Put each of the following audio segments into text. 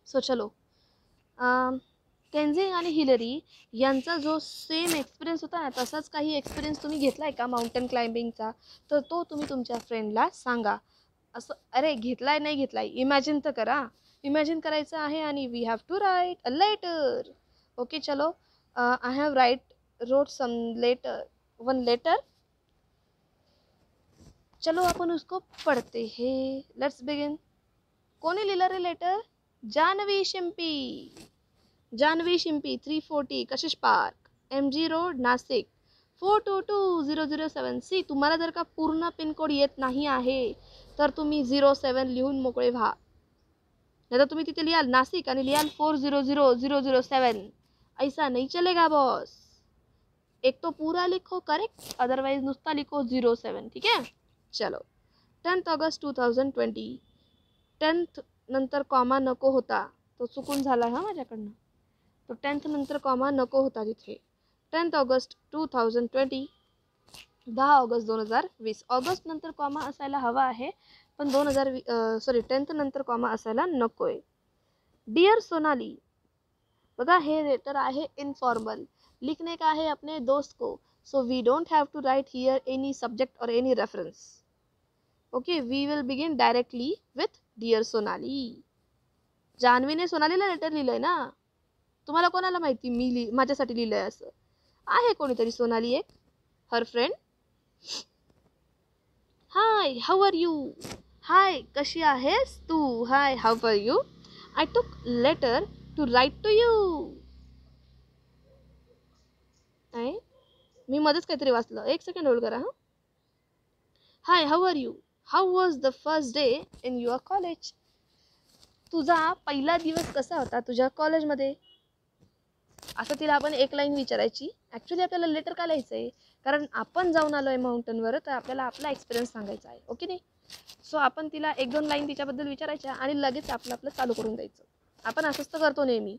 So चलो, केन्झिंग आणि Hillary यांचा जो सेम एक्सपिरियन्स होता ना, तसाच काही एक्सपिरियन्स तुम्ही घेतला आहे का माउंटेन क्लाइम्बिंगचा, तर तो तुम्ही तुमच्या फ्रेंडला सांगा. असं अरे घेतलाय नाही घेतलाय इमॅजिन तर करा. इमॅजिन करायचं आहे आणि we have to write a letter. Okay चलो, I have wrote some letter, one letter. चलो अपन उसको पढ़ते हैं. Let's begin. कोणी लिहिलं रे letter? Janhavi Shimpi. Janhavi Shimpi 340 Kashish park, MG road, Nashik 422007. See तुम्हाला जर का पूर्ण पिनकोड येत नाही आहे तर तुम्ही 07 लिहून मोकळे व्हा. नाही तर तुम्ही तिथे लिहाल नाशिक आणि लिहाल 400007. ऐसा नहीं चलेगा बॉस. एक तो पूरा लिखो करेक्ट, अदरवाइज नुसता लिखो 07. ठीक है. चलो, 10 ऑगस्ट 2020. 10th नंतर कॉमा नको होता, तो चुकून झाला हा माझ्याकडनं. तो 10th नंतर कॉमा नको होता तिथे. 10 ऑगस्ट 2020. 10 ऑगस्ट 2020. ऑगस्ट नंतर कॉमा असायला हवा आहे, पण 10th नंतर कॉमा असायला नकोय. डिअर सोनाली, बघा हे लेटर आहे इनफॉर्मल, लिखने का है अपने दोस्त को, so we don't have to write here any subject और any reference. Okay, we will begin directly with dear Sonali. जान्हवीने सोनालीला लेटर लिहिलंय ना. तुम्हाला कोणाला माहिती मी माझ्यासाठी लिहिलंय असं? आहे कोणीतरी सोनाली एक, her friend. Hi, how are you? Hi, कशी आहेस तू? Hi, how are you? I took letter to write to you. मी मध्येच काहीतरी वाचलं, एक सेकंड होल्ड करा. Hi, how are you? How was the first day in your college? तुझा पहिला दिवस कसा होता तुझ्या कॉलेजमध्ये? असं तिला आपण एक लाईन विचारायची. ॲक्च्युली आपल्याला लेटर का लिहायचं आहे? कारण आपण जाऊन आलो आहे माउंटनवर, तर आपल्याला आपला एक्सपिरियन्स सांगायचा आहे. ओके नाही? सो आपण तिला 1-2 लाईन तिच्याबद्दल विचारायच्या आणि लगेच आपलं चालू करून द्यायचं. आपण असंच तर करतो नेहमी.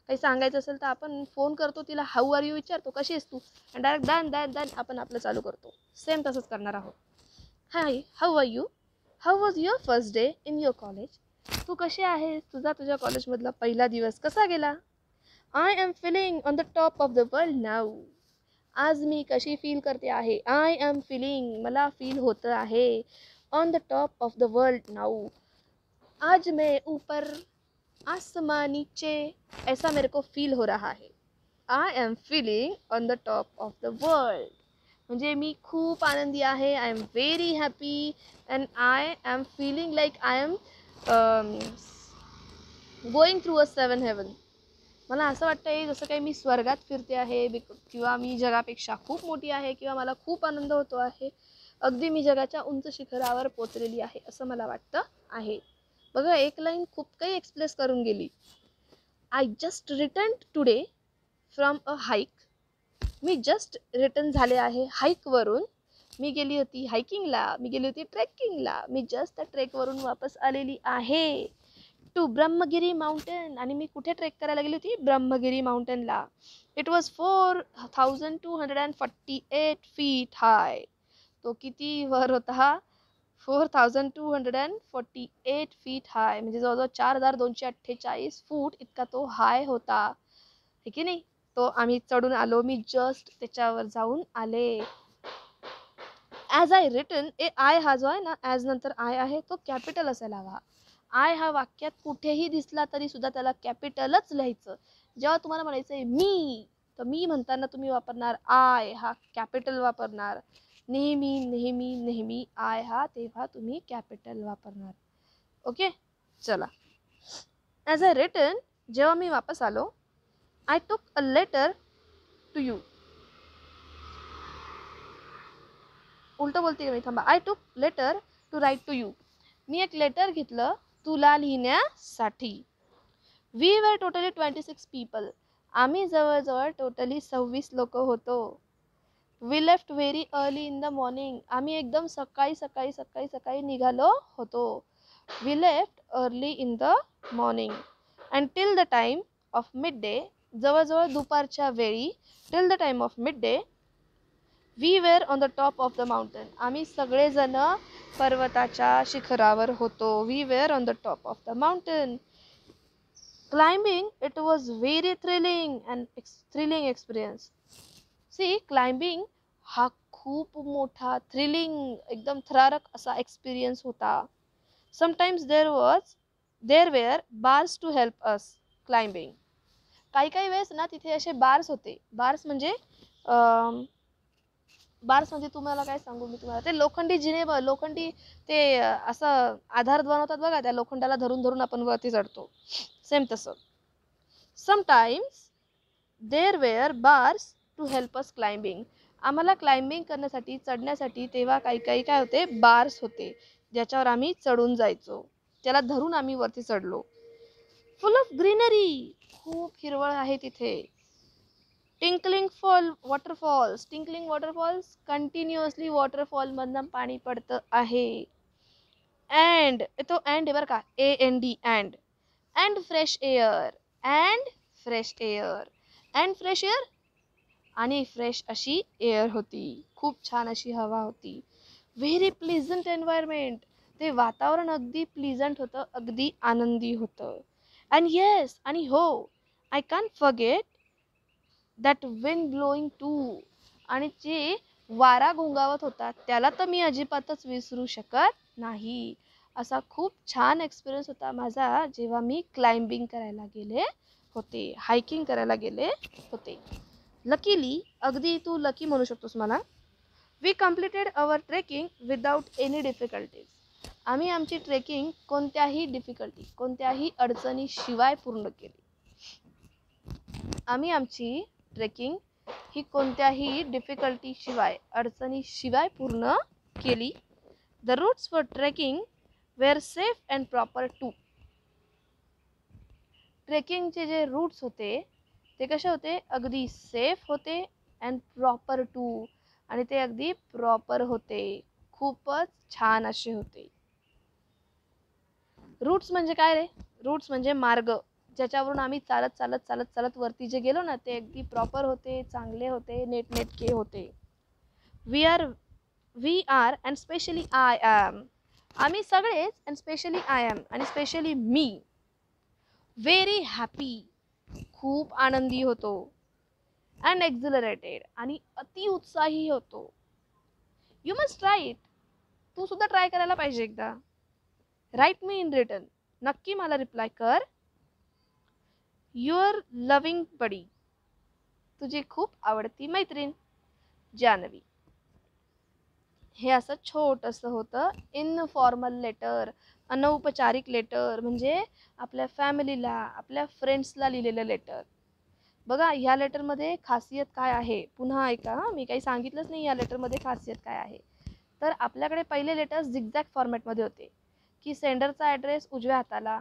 काही सांगायचं असेल तर आपण फोन करतो, तिला हाऊ आर यू विचारतो, कशी आहेस तू, आणि डायरेक्ट दॅन आपण आपलं चालू करतो. सेम तसंच करणार आहोत. Hi, how are you? How was your first day in your college? तू कशी आहेस? तुझ्या कॉलेजमधला पहिला दिवस कसा गेला? I am feeling on the top of the world now. आज मी कशी फील करते आहे? आय एम फीलिंग, मला फील होतं आहे. On the top of the world now, आज मैं ऊपर आसमान नीचे, ऐसा मेरे को फील हो रहा है. I am feeling on the top of the world म्हणजे मी खूप आनंदी आहे. I am very happy and I am feeling like I am going through a 7 heaven. मला असं वाटतंय जसं काही मी स्वर्गात फिरते आहे, किंवा मी जगापेक्षा खूप मोठी आहे, किंवा मला खूप आनंद होतो आहे. अगदी मी जगाच्या उंच शिखरावर पोचलेली आहे असं मला वाटतं आहे. बघा, एक लाईन खूप काही एक्सप्रेस करून गेली. I just return today from a hike. Me just return झाले आहे हाईकवरून. मी गेली होती हायकिंगला, मी गेली होती ट्रेकिंगला. मी जस्ट त्या ट्रेकवरून वापस आलेली आहे. To Brahmagiri mountain. आणि मी कुठे ट्रेक करायला गेली होती? ब्रह्मगिरी माउंटेनला. It was 4248 feet high. तो किती वर होता? 4248 फीट हाय, म्हणजे जवळजवळ 4248 फूट इतका तो हाय होता. हे की नाही? तो आम्ही चढून आलो. मी जस्ट त्याच्यावर जाऊन आले. ॲज आय रिटन, आय हा जो आहे ना, ॲज नंतर आय आहे तो कॅपिटल असायला हवा. आय हा वाक्यात कुठेही दिसला तरी सुद्धा त्याला कॅपिटलच लिहायचं. जेव्हा तुम्हाला म्हणायचं आहे मी, तर मी म्हणताना तुम्ही वापरणार आय हा कॅपिटल वापरणार. नेहमी नेहमी नेहमी आय हा तेव्हा तुम्ही कॅपिटल वापरणार. ओके चला. ॲज आय रिटन, जेव्हा मी वापस आलो. I took a letter to you. उलटं बोलते का मी? थांबा. I took letter to write to you. मी एक लेटर घेतलं तुला लिहिण्यासाठी. We were totally 26 people. आम्ही जवळजवळ टोटली 26 लोक होतो. We left very early in the morning. आम्ही एकदम सकाळी निघालो होतो. We left early in the morning and till the time of midday. जवळजवळ दुपारच्या वेळी. Till the time of midday we were on the top of the mountain. आम्ही सगळेजण पर्वताच्या शिखरावर होतो. We were on the top of the mountain. Climbing, it was very thrilling experience. See, climbing हा खूप मोठा थ्रिलिंग एकदम थरारक असा एक्सपिरियन्स होता. Sometimes there were bars to help us climbing. काही काही वेळेस ना तिथे असे बार्स होते. बार्स म्हणजे तुम्हाला काय सांगू मी तुम्हाला, ते लोखंडी लोखंडी ते असं आधार बनवतात बघा, त्या लोखंडाला धरून धरून आपण वरती चढतो, सेम तसं. Sometimes there were bars to help us climbing. आम्हाला क्लाइम्बिंग करण्यासाठी, चढण्यासाठी तेव्हा काही काही काय होते, बार्स होते ज्याच्यावर आम्ही चढून जायचो, त्याला धरून आम्ही वरती चढलो. फुल ऑफ ग्रीनरी, खूप हिरवळ आहे तिथे. टिंकलिंग वॉटरफॉल्स, कंटिन्युअसली वॉटरफॉल मधनं पाणी पडतं आहे. अँड तो अँड आहे बरं का, AND अँड फ्रेश एअर, आणि फ्रेश अशी एअर होती, खूप छान अशी हवा होती. व्हेरी प्लीजंट एन्व्हायरमेंट, ते वातावरण अगदी प्लीजंट होतं, अगदी आनंदी होतं. अँड येस, आणि हो, I can forget that wind blowing too, आणि जे वारा घोंगावत होता त्याला तर मी अजिबातच विसरू शकत नाही. असा खूप छान एक्सपिरियन्स होता माझा जेव्हा मी क्लाइम्बिंग करायला गेले होते, हायकिंग करायला गेले होते. लकीली, अगदी तू लकी म्हणू शकतोस मला, we completed our trekking without any difficulties. आम्ही आमची ट्रेकिंग कोणत्याही अडचणीशिवाय पूर्ण केली. आम्ही आमची ट्रेकिंग ही कोणत्याही डिफिकल्टीशिवाय, अडचणीशिवाय पूर्ण केली. The routes for trekking were safe and proper too. ट्रेकिंगचे जे रूट्स होते ते कसे होते, अगदी सेफ होते अँड प्रॉपर टू, आणि ते अगदी प्रॉपर होते, खूपच छान असे होते. रूट्स म्हणजे काय रे? रूट्स म्हणजे मार्ग, ज्याच्यावरून आम्ही चालत चालत चालत चालत वरती जे गेलो ना, ते अगदी प्रॉपर होते, चांगले होते, नेटनेटके होते. We are and specially I am, आम्ही सगळेच, अँड स्पेशली आय एम, आणि स्पेशली मी, व्हेरी हॅपी, खूप आनंदी होतो. अँड एक्झिलरेटेड, आणि अति उत्साही होतो. यू मस्ट ट्राय इट, तू सुद्धा ट्राय करायला पाहिजे एकदा. राईट मी इन रिटर्न, नक्की मला रिप्लाय कर. युअर लव्हिंग बडी, तुझी खूप आवडती मैत्रीण जानवी. हे असं छोटंसं होतं इनफॉर्मल लेटर, अनौपचारिक लेटर, म्हणजे आपल्या फॅमिलीला, आपल्या फ्रेंड्सला लिहिलेलं लेटर. बघा, ह्या लेटरमध्ये खासियत काय आहे, पुन्हा ऐका, मी काही सांगितलंच नाही या लेटरमध्ये खासियत काय आहे. तर आपल्याकडे पहिले लेटर झिगझॅग फॉर्मॅटमध्ये होते, की सेंडरचा ॲड्रेस उजव्या हाताला,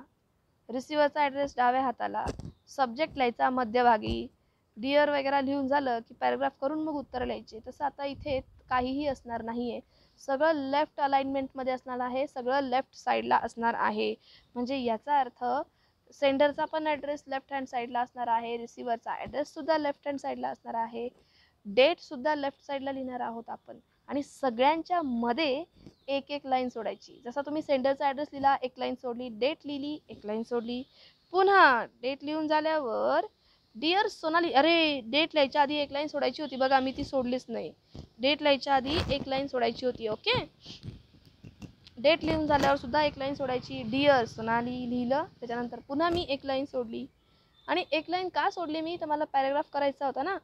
रिसिव्हरचा ॲड्रेस डाव्या हाताला, सब्जेक्ट लिहायचा मध्यभागी, डिअर वगैरे लिहून झालं की पॅराग्राफ करून मग उत्तर लिहायचे. तसं आता इथे काहीही असणार नाही आहे, सगळं लेफ्ट अलाइनमेंटमध्ये असणार आहे, सगळं लेफ्ट साईडला असणार आहे. म्हणजे याचा अर्थ सेंडरचा पण ॲड्रेस लेफ्ट हँड साईडला असणार आहे, रिसिव्हरचा ॲड्रेससुद्धा लेफ्ट हँड साईडला असणार आहे, डेटसुद्धा लेफ्ट साईडला लिहिणार आहोत आपण. आणि सगळ्यांच्या मध्ये एक एक लाईन सोडायची. जसा तुम्ही सेंडरचा ॲड्रेस लिहिला, एक लाईन सोडली, डेट लिहिली, एक लाईन सोडली, पुन्हा डेट लिहून झाल्यावर डिअर सोनाली, अरे डेट लिहायच्या आधी एक लाईन सोडायची होती बघा, मी ती सोडलीच नाही. डेट लिहायच्या आधी एक लाईन सोडायची होती. ओके, डेट लिहून झाल्यावर सुद्धा एक लाईन सोडायची. डिअर सोनाली लिहिलं, त्याच्यानंतर पुन्हा मी एक लाईन सोडली. आणि एक लाईन का सोडली मी, तर मला पॅराग्राफ करायचा होता ना.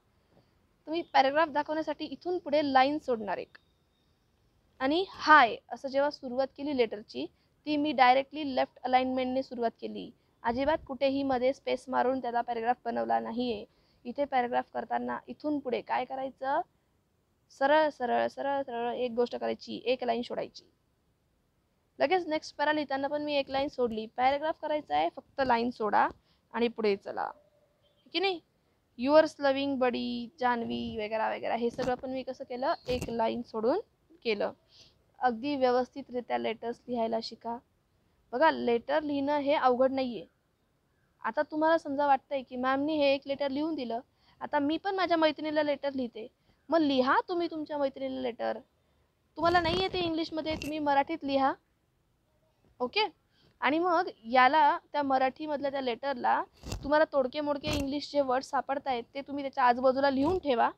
तुम्ही पॅराग्राफ दाखवण्यासाठी इथून पुढे लाईन सोडणार एक. आणि हाय असं जेव्हा सुरुवात केली लेटरची, ती मी डायरेक्टली लेफ्ट अलाइनमेंटने सुरुवात केली, अजिबात कुठेही मध्ये स्पेस मारून त्याला पॅराग्राफ बनवला नाही आहे. इथे पॅराग्राफ करताना इथून पुढे काय करायचं, सरळ सरळ सरळ सरळ एक गोष्ट करायची, एक लाईन सोडायची. लगेच नेक्स्ट पॅरा लिहिताना पण मी एक लाईन सोडली. पॅराग्राफ करायचा आहे, फक्त लाईन सोडा आणि पुढे चला, की नाही. युअर्स लव्हिंग बडी जानवी वगैरे वगैरे हे सगळं पण मी कसं केलं, एक लाईन सोडून केलं. अगदी व्यवस्थितरित्या लेटर्स लिहायला शिका. बघा, लेटर लिहिणं हे अवघड नाही आहे. आता तुम्हाला समजा वाटतंय की मॅमनी हे एक लेटर लिहून दिलं, आता मी पण माझ्या मैत्रिणीला लेटर लिहिते, मग लिहा तुम्ही तुमच्या मैत्रिणीला लेटर. तुम्हाला नाही येते इंग्लिशमध्ये, तुम्ही मराठीत लिहा. ओके, आणि मग याला त्या मराठीमधल्या त्या लेटरला तुम्हाला तोडके मोडके इंग्लिश जे वर्ड सापडतायत ते तुम्ही त्याच्या आजूबाजूला लिहून ठेवा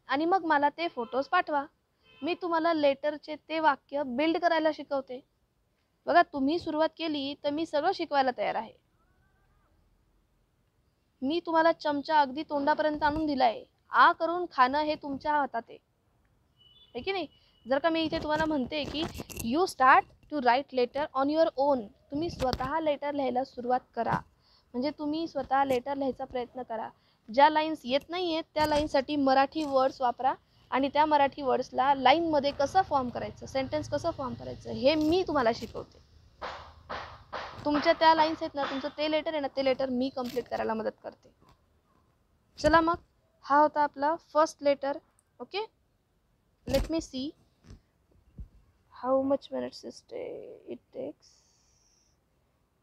आणि मग मला ते फोटोज पाठवा. मी तुम्हाला लेटरचे ते वाक्य बिल्ड करायला शिकवते. बघा, तुम्ही सुरुवात केली तर मी सगळं शिकवायला तयार आहे. मी तुम्हाला चमचा अगदी तोंडापर्यंत आणून दिलाय. आ करून खाणं हे तुमच्या हातात आहे की नाही. जर का मी इथे तुम्हाला म्हणते की you start to write letter on your own, तुम्ही स्वतः लेटर लिहायला सुरुवात करा. म्हणजे तुम्ही स्वतः लेटर लिहायचा प्रयत्न करा. ज्या लाईन्स येत नाही आहेत त्या लाईनसाठी मराठी वर्ड्स वापरा आणि त्या मराठी वर्ड्सला लाईनमध्ये कसं फॉर्म करायचं, सेंटेन्स कसं फॉर्म करायचं हे मी तुम्हाला शिकवते. तुमच्या त्या लाईन्स आहेत ना, तुमचं ते लेटर आहे ना, ते लेटर मी कंप्लीट करायला मदत करते. चला मग, हा होता आपला first letter. Okay, let me see how much minutes it takes.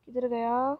किधर गया?